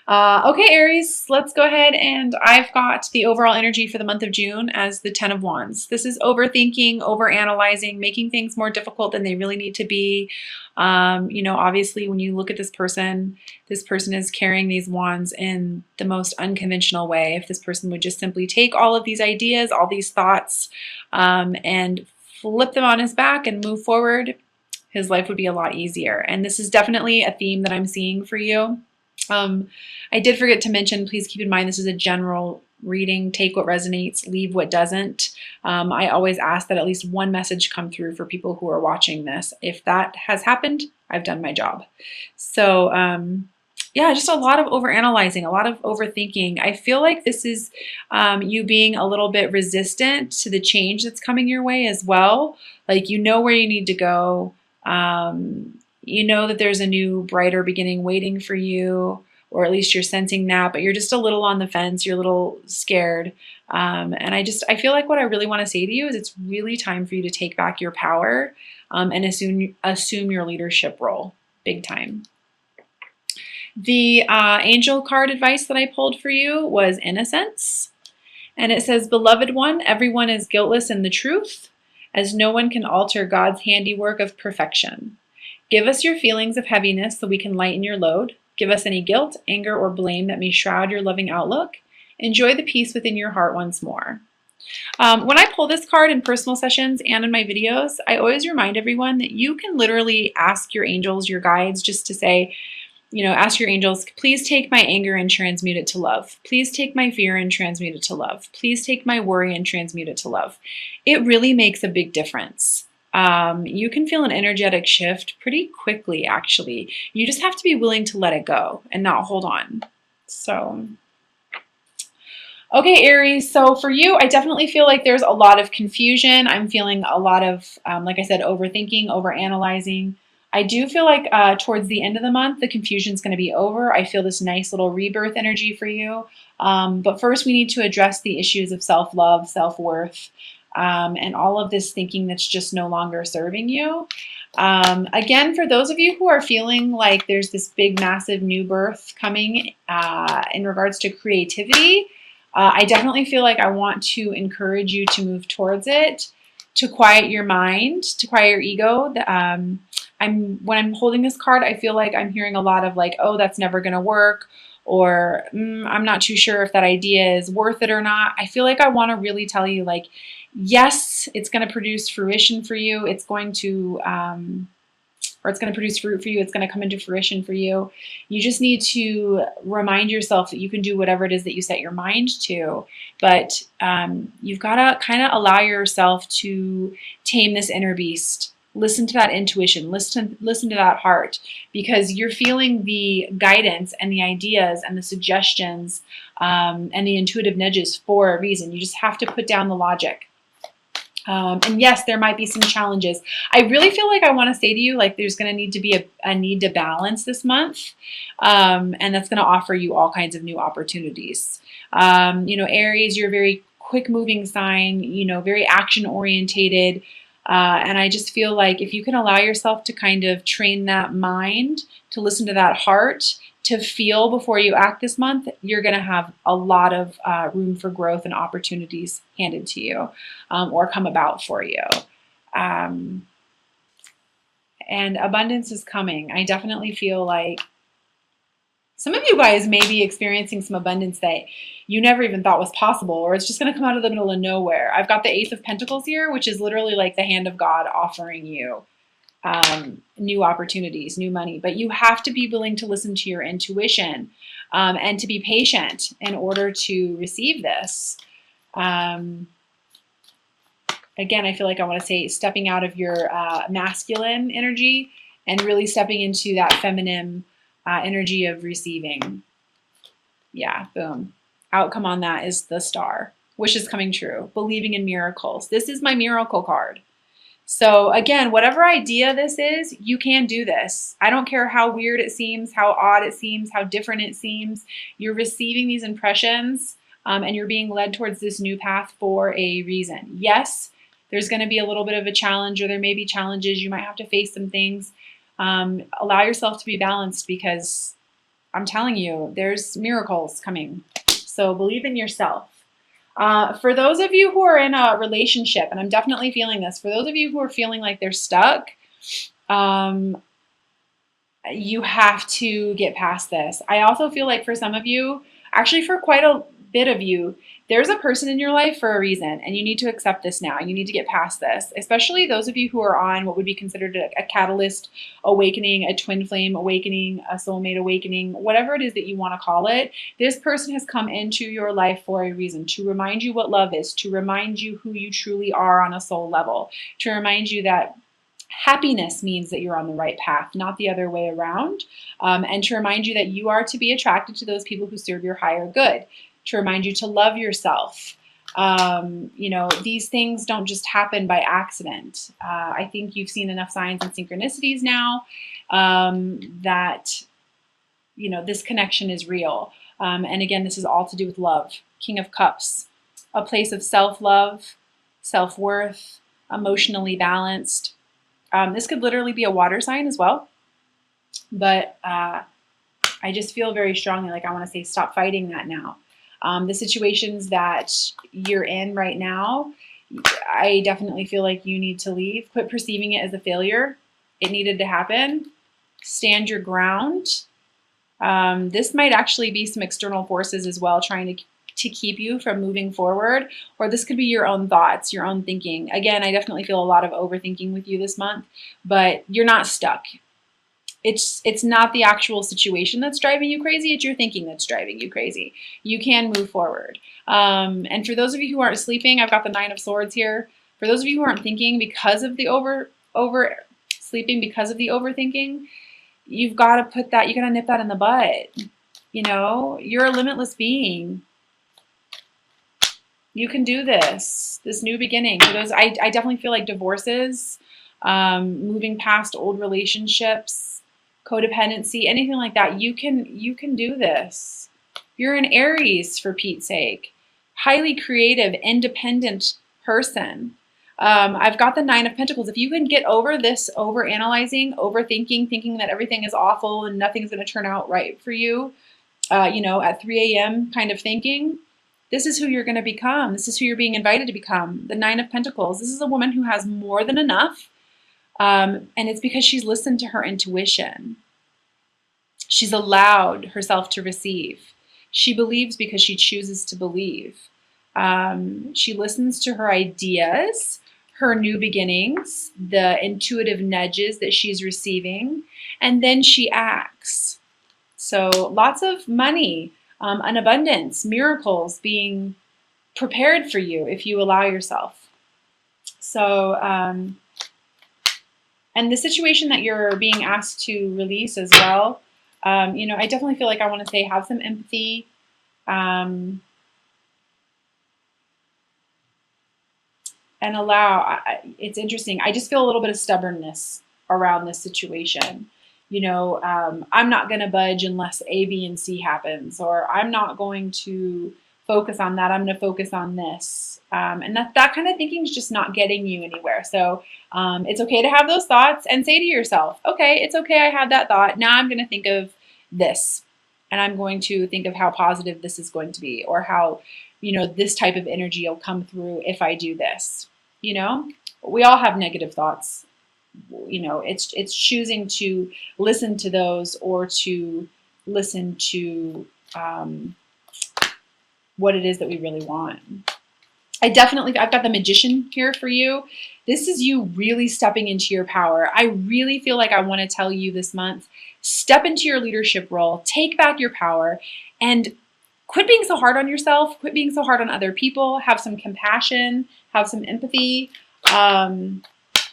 Okay, Aries, let's go ahead, and I've got the overall energy for the month of June as the Ten of Wands. This is overthinking, overanalyzing, making things more difficult than they really need to be. Obviously, when you look at this person is carrying these wands in the most unconventional way. If this person would just simply take all of these ideas, all these thoughts, and flip them on his back and move forward, his life would be a lot easier. And this is definitely a theme that I'm seeing for you. I did forget to mention, please keep in mind this is a general reading. Take what resonates, leave what doesn't. I always ask that at least one message come through for people who are watching this. If that has happened, I've done my job. So yeah, just a lot of overanalyzing, a lot of overthinking. I feel like this is you being a little bit resistant to the change that's coming your way as well. Like, you know where you need to go. You know that there's a new, brighter beginning waiting for you, or at least you're sensing that, but you're just a little on the fence. You're a little scared. And I feel like what I really want to say to you is it's really time for you to take back your power and assume your leadership role big time. The angel card advice that I pulled for you was innocence. And it says, "Beloved one, everyone is guiltless in the truth, as no one can alter God's handiwork of perfection. Give us your feelings of heaviness so we can lighten your load. Give us any guilt, anger, or blame that may shroud your loving outlook. Enjoy the peace within your heart once more." When I pull this card in personal sessions and in my videos, I always remind everyone that you can literally ask your angels, your guides, just to say, ask your angels, please take my anger and transmute it to love. Please take my fear and transmute it to love. Please take my worry and transmute it to love. It really makes a big difference. You can feel an energetic shift pretty quickly, actually. You just have to be willing to let it go and not hold on. So, okay, Aries. So for you, I definitely feel like there's a lot of confusion. I'm feeling a lot of, like I said, overthinking, overanalyzing. I do feel like towards the end of the month, the confusion is going to be over. I feel this nice little rebirth energy for you. But first, we need to address the issues of self-love, self-worth, and all of this thinking that's just no longer serving you. Again, for those of you who are feeling like there's this big, massive new birth coming in regards to creativity, I definitely feel like I want to encourage you to move towards it, to quiet your mind, to quiet your ego. When I'm holding this card, I feel like I'm hearing a lot of like, oh, that's never going to work, or I'm not too sure if that idea is worth it or not. I feel like I want to really tell you, like, yes, it's going to produce fruition for you. It's going to, or it's going to produce fruit for you. It's going to come into fruition for you. You just need to remind yourself that you can do whatever it is that you set your mind to. But you've got to kind of allow yourself to tame this inner beast. Listen to that intuition, listen to that heart, because you're feeling the guidance and the ideas and the suggestions and the intuitive nudges for a reason. You just have to put down the logic. And yes, there might be some challenges. I really feel like I want to say to you, like, there's going to need to be a need to balance this month. And that's going to offer you all kinds of new opportunities. Aries, you're a very quick moving sign, very action orientated. And I just feel like if you can allow yourself to kind of train that mind, to listen to that heart, to feel before you act this month, you're going to have a lot of room for growth and opportunities handed to you or come about for you. And abundance is coming. I definitely feel like some of you guys may be experiencing some abundance that you never even thought was possible, or it's just going to come out of the middle of nowhere. I've got the Ace of Pentacles here, which is literally like the hand of God offering you new opportunities, new money. But you have to be willing to listen to your intuition and to be patient in order to receive this. Again, I feel like I want to say stepping out of your masculine energy and really stepping into that feminine energy of receiving. Yeah, boom. Outcome on that is the Star. Wishes coming true. Believing in miracles. This is my miracle card. So again, whatever idea this is, you can do this. I don't care how weird it seems, how odd it seems, how different it seems. You're receiving these impressions and you're being led towards this new path for a reason. Yes, there's going to be a little bit of a challenge, or there may be challenges. You might have to face some things. Allow yourself to be balanced, because I'm telling you, there's miracles coming. So believe in yourself. For those of you who are in a relationship, and I'm definitely feeling this, for those of you who are feeling like they're stuck, you have to get past this. I also feel like for some of you, actually for quite a bit of you, there's a person in your life for a reason, and you need to accept this now. You need to get past this, especially those of you who are on what would be considered a catalyst awakening, a twin flame awakening, a soulmate awakening, whatever it is that you want to call it. This person has come into your life for a reason, to remind you what love is, to remind you who you truly are on a soul level, to remind you that happiness means that you're on the right path, not the other way around, and to remind you that you are to be attracted to those people who serve your higher good, to remind you to love yourself. You know, these things don't just happen by accident. I think you've seen enough signs and synchronicities now that, you know, this connection is real. And again, this is all to do with love. King of Cups, a place of self-love, self-worth, emotionally balanced. This could literally be a water sign as well. But I just feel very strongly like I want to say stop fighting that now. The situations that you're in right now, I definitely feel like you need to leave. Quit perceiving it as a failure. It needed to happen. Stand your ground. This might actually be some external forces as well trying to keep you from moving forward, or this could be your own thoughts, your own thinking. Again, I definitely feel a lot of overthinking with you this month, but you're not stuck. It's not the actual situation that's driving you crazy. It's your thinking that's driving you crazy. You can move forward. And for those of you who aren't sleeping, I've got the Nine of Swords here. For those of you who aren't thinking because of the over sleeping, because of the overthinking, you've got to put that, you got to nip that in the bud. You know, you're a limitless being. You can do this new beginning. For those, I definitely feel like divorces, moving past old relationships, codependency, anything like that, you can do this. You're an Aries, for Pete's sake. Highly creative, independent person. I've got the Nine of Pentacles. If you can get over this over-analyzing, overthinking, thinking that everything is awful and nothing's going to turn out right for you, you know, at 3 a.m. kind of thinking, this is who you're going to become. This is who you're being invited to become. The Nine of Pentacles. This is a woman who has more than enough. And it's because she's listened to her intuition. She's allowed herself to receive. She believes because she chooses to believe. She listens to her ideas, her new beginnings, the intuitive nudges that she's receiving, and then she acts. So lots of money, an abundance, miracles being prepared for you if you allow yourself. So, and the situation that you're being asked to release as well, you know, I definitely feel like I want to say have some empathy. And allow, it's interesting. I just feel a little bit of stubbornness around this situation. You know, I'm not going to budge unless A, B, and C happens, or I'm not going to focus on that. I'm going to focus on this. And that kind of thinking is just not getting you anywhere. So it's okay to have those thoughts and say to yourself, okay, it's okay. I had that thought. Now I'm going to think of this, and I'm going to think of how positive this is going to be, or how, you know, this type of energy will come through if I do this. You know, we all have negative thoughts. You know, it's choosing to listen to those or to listen to what it is that we really want. I've got the Magician here for you. This is you really stepping into your power. I really feel like I want to tell you this month, step into your leadership role, take back your power, and quit being so hard on yourself, quit being so hard on other people, have some compassion, have some empathy.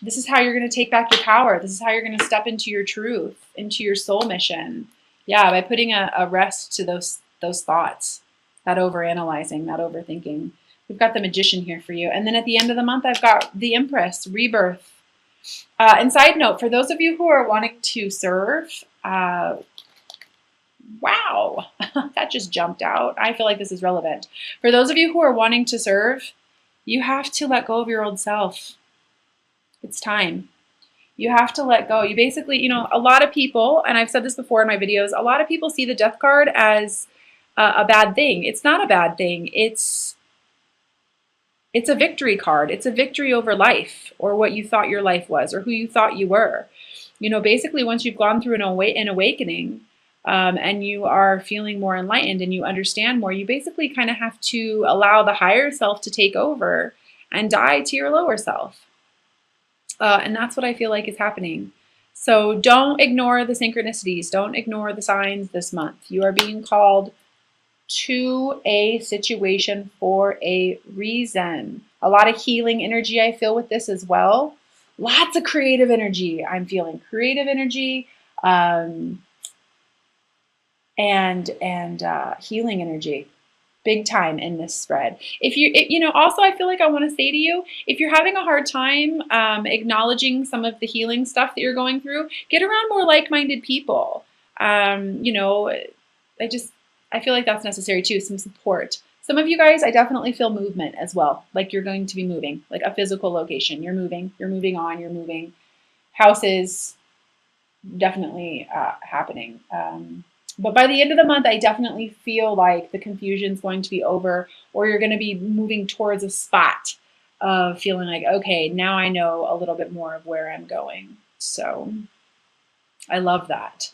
This is how you're going to take back your power. This is how you're going to step into your truth, into your soul mission. Yeah, by putting a rest to those thoughts, that overanalyzing, that overthinking. We've got the Magician here for you. And then at the end of the month, I've got the Empress, Rebirth. And side note, for those of you who are wanting to serve, wow, that just jumped out. I feel like this is relevant. For those of you who are wanting to serve, you have to let go of your old self. It's time. You have to let go. You basically, you know, a lot of people, and I've said this before in my videos, a lot of people see the death card as a bad thing. It's not a bad thing. It's a victory card. It's a victory over life or what you thought your life was or who you thought you were. You know, basically, once you've gone through an awakening and you are feeling more enlightened and you understand more, you basically kind of have to allow the higher self to take over and die to your lower self. And that's what I feel like is happening. So don't ignore the synchronicities. Don't ignore the signs this month. You are being called to a situation for a reason. A lot of healing energy I feel with this as well. Lots of creative energy. I'm feeling creative energy and healing energy. Big time in this spread. If you know, also I feel like I want to say to you, if you're having a hard time acknowledging some of the healing stuff that you're going through, get around more like-minded people. You know, I feel like that's necessary too, some support. Some of you guys, I definitely feel movement as well. Like you're going to be moving, like a physical location. You're moving on, you're moving. Houses, definitely happening. But by the end of the month, I definitely feel like the confusion is going to be over, or you're going to be moving towards a spot of feeling like, okay, now I know a little bit more of where I'm going. So I love that.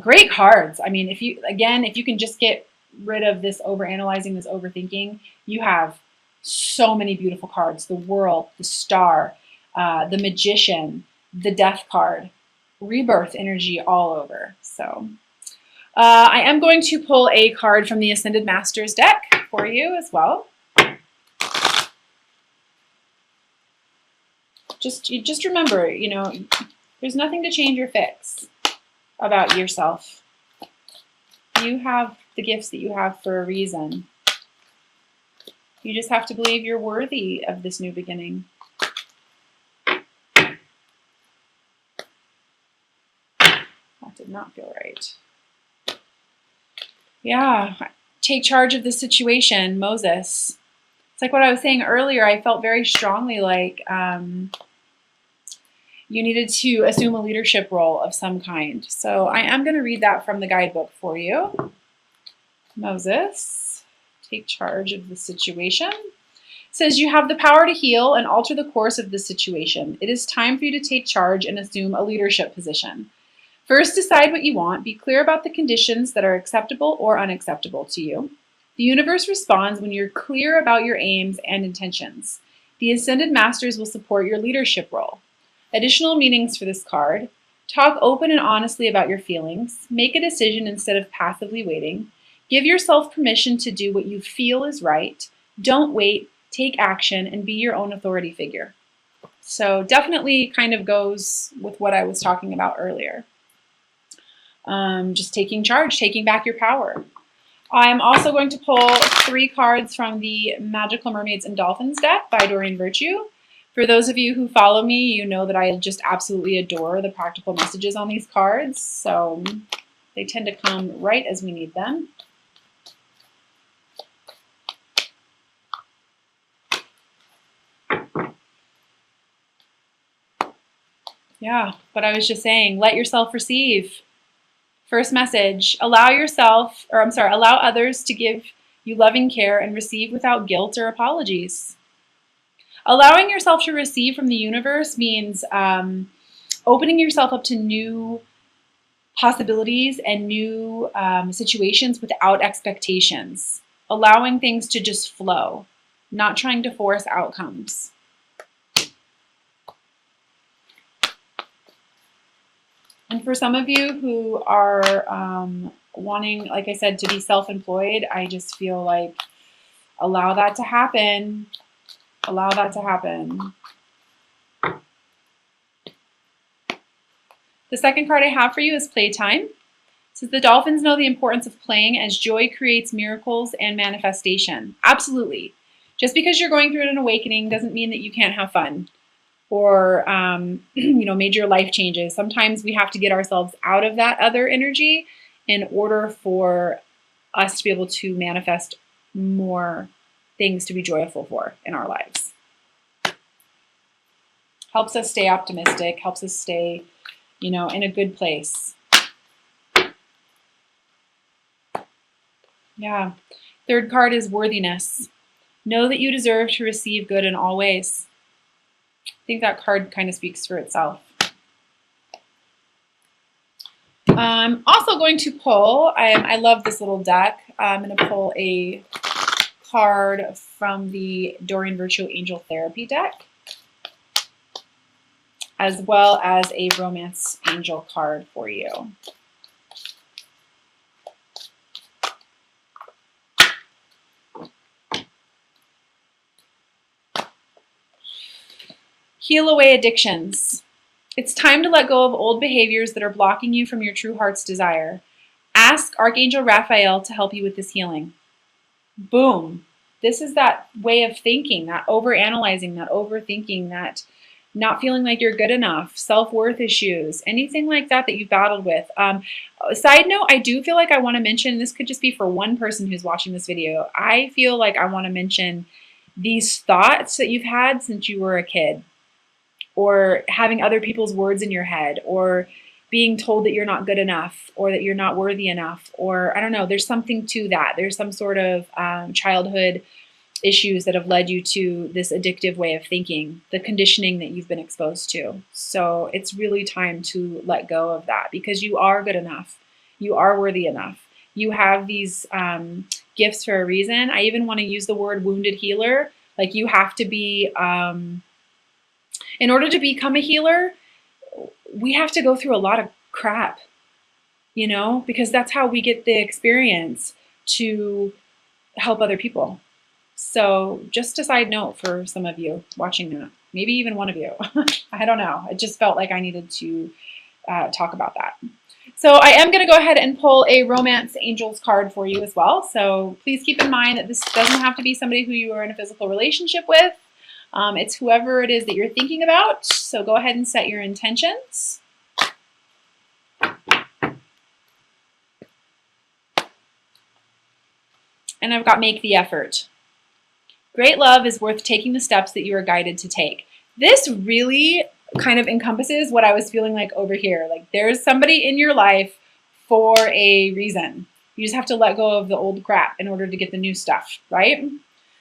Great cards. I mean, if you can just get rid of this overanalyzing, this overthinking, you have so many beautiful cards. The World, the Star, the Magician, the Death card, rebirth energy all over. So I am going to pull a card from the Ascended Masters deck for you as well. Just remember, you know, there's nothing to change or fix about yourself. You have the gifts that you have for a reason. You just have to believe you're worthy of this new beginning. That did not feel right. Yeah, take charge of the situation, Moses. It's like what I was saying earlier. I felt very strongly like you needed to assume a leadership role of some kind. So I am going to read that from the guidebook for you. Moses, take charge of the situation. It says you have the power to heal and alter the course of the situation. It is time for you to take charge and assume a leadership position. First, decide what you want. Be clear about the conditions that are acceptable or unacceptable to you. The universe responds when you're clear about your aims and intentions. The Ascended Masters will support your leadership role. Additional meanings for this card: talk open and honestly about your feelings. Make a decision instead of passively waiting. Give yourself permission to do what you feel is right. Don't wait. Take action and be your own authority figure. So definitely kind of goes with what I was talking about earlier. Just taking charge, taking back your power. I'm also going to pull 3 cards from the Magical Mermaids and Dolphins deck by Doreen Virtue. For those of you who follow me, you know that I just absolutely adore the practical messages on these cards. So they tend to come right as we need them. Yeah, but I was just saying, let yourself receive. First message, allow others to give you loving care and receive without guilt or apologies. Allowing yourself to receive from the universe means opening yourself up to new possibilities and new situations without expectations. Allowing things to just flow, not trying to force outcomes. And for some of you who are wanting, like I said, to be self-employed, I just feel like allow that to happen. Allow that to happen. The second card I have for you is Playtime. It says the dolphins know the importance of playing as joy creates miracles and manifestation. Absolutely. Just because you're going through an awakening doesn't mean that you can't have fun or major life changes. Sometimes we have to get ourselves out of that other energy in order for us to be able to manifest more things to be joyful for in our lives. Helps us stay optimistic, helps us stay, you know, in a good place. Yeah. Third card is worthiness. Know that you deserve to receive good in all ways. I think that card kind of speaks for itself. I'm also going to pull, I love this little deck. I'm going to pull a card from the Doreen Virtue Angel Therapy deck, as well as a Romance Angel card for you. Heal away addictions. It's time to let go of old behaviors that are blocking you from your true heart's desire. Ask Archangel Raphael to help you with this healing. Boom. This is that way of thinking, that overanalyzing, that overthinking, that not feeling like you're good enough, self-worth issues, anything like that that you've battled with. Side note, I do feel like I want to mention, this could just be for one person who's watching this video. I feel like I want to mention these thoughts that you've had since you were a kid, or having other people's words in your head, or being told that you're not good enough, or that you're not worthy enough, or I don't know, there's something to that. There's some sort of childhood issues that have led you to this addictive way of thinking, the conditioning that you've been exposed to. So it's really time to let go of that, because you are good enough. You are worthy enough. You have these gifts for a reason. I even want to use the word wounded healer. Like, you have to be, in order to become a healer, we have to go through a lot of crap, you know, because that's how we get the experience to help other people. So just a side note for some of you watching that, maybe even one of you, I don't know. I just felt like I needed to talk about that. So I am going to go ahead and pull a Romance Angels card for you as well. So please keep in mind that this doesn't have to be somebody who you are in a physical relationship with. It's whoever it is that you're thinking about. So go ahead and set your intentions. And I've got make the effort. Great love is worth taking the steps that you are guided to take. This really kind of encompasses what I was feeling like over here. Like, there's somebody in your life for a reason. You just have to let go of the old crap in order to get the new stuff, right?